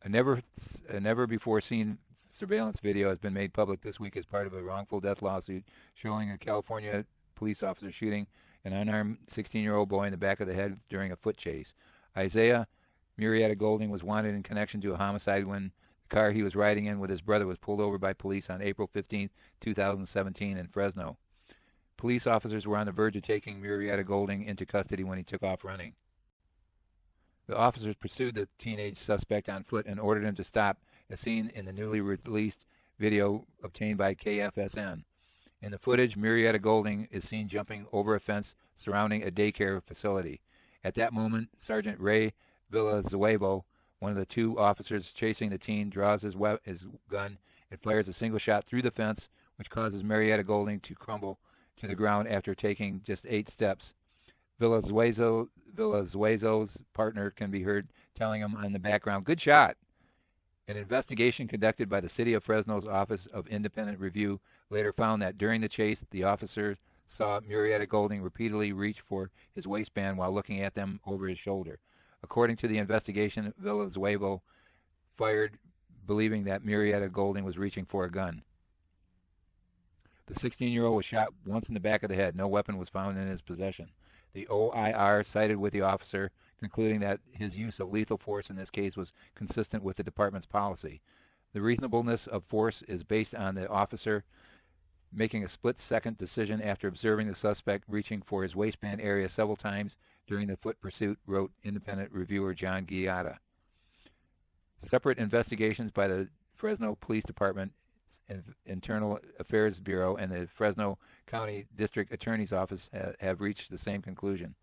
A never before seen surveillance video has been made public this week as part of a wrongful death lawsuit showing a California police officer shooting an unarmed 16-year-old boy in the back of the head during a foot chase. Isiah Murrietta-Golding was wanted in connection to a homicide when the car he was riding in with his brother was pulled over by police on April 15, 2017 in Fresno. Police officers were on the verge of taking Murrietta-Golding into custody when he took off running. The officers pursued the teenage suspect on foot and ordered him to stop, as seen in the newly released video obtained by KFSN. In the footage, Murrietta-Golding is seen jumping over a fence surrounding a daycare facility. At that moment, Sergeant Ray Villazueva, one of the two officers chasing the teen, draws his gun and fires a single shot through the fence, which causes Murrietta-Golding to crumble to the ground after taking just 8 steps. Villazueva's partner can be heard telling him in the background, "Good shot." An investigation conducted by the City of Fresno's Office of Independent Review later found that during the chase, the officer saw Murrietta-Golding repeatedly reach for his waistband while looking at them over his shoulder. According to the investigation, Villazueva fired believing that Murrietta-Golding was reaching for a gun. The 16-year-old was shot once in the back of the head. No weapon was found in his possession. The OIR sided with the officer, concluding that his use of lethal force in this case was consistent with the department's policy. The reasonableness of force is based on the officer making a split-second decision after observing the suspect reaching for his waistband area several times during the foot pursuit, wrote independent reviewer John Giada. Separate investigations by the Fresno Police Department, Internal Affairs Bureau, and the Fresno County District Attorney's Office have reached the same conclusion.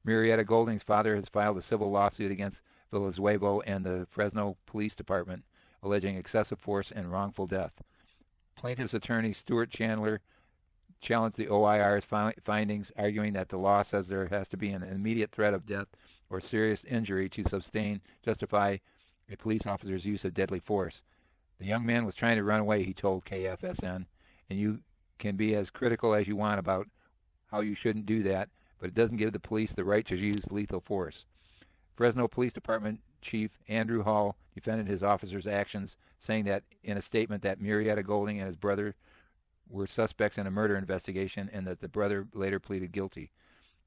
Murrietta-Golding's father has filed a civil lawsuit against Villazueva and the Fresno Police Department, alleging excessive force and wrongful death. Plaintiff's attorney Stuart Chandler challenged the OIR's findings, arguing that the law says there has to be an immediate threat of death or serious injury to justify a police officer's use of deadly force. The young man was trying to run away, he told KFSN, and you can be as critical as you want about how you shouldn't do that, but it doesn't give the police the right to use lethal force. Fresno Police Department Chief Andrew Hall defended his officer's actions, saying that in a statement that Murrietta-Golding and his brother were suspects in a murder investigation and that the brother later pleaded guilty.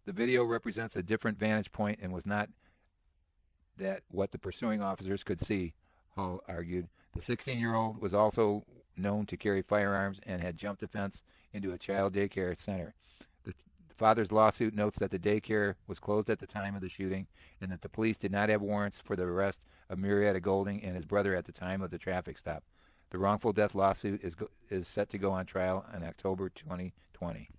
The video represents a different vantage point and was not that what the pursuing officers could see, Hall argued. The 16-year-old was also known to carry firearms and had jumped a fence into a child daycare center. The father's lawsuit notes that the daycare was closed at the time of the shooting and that the police did not have warrants for the arrest of Murrietta-Golding and his brother at the time of the traffic stop. The wrongful death lawsuit is set to go on trial in October 2020.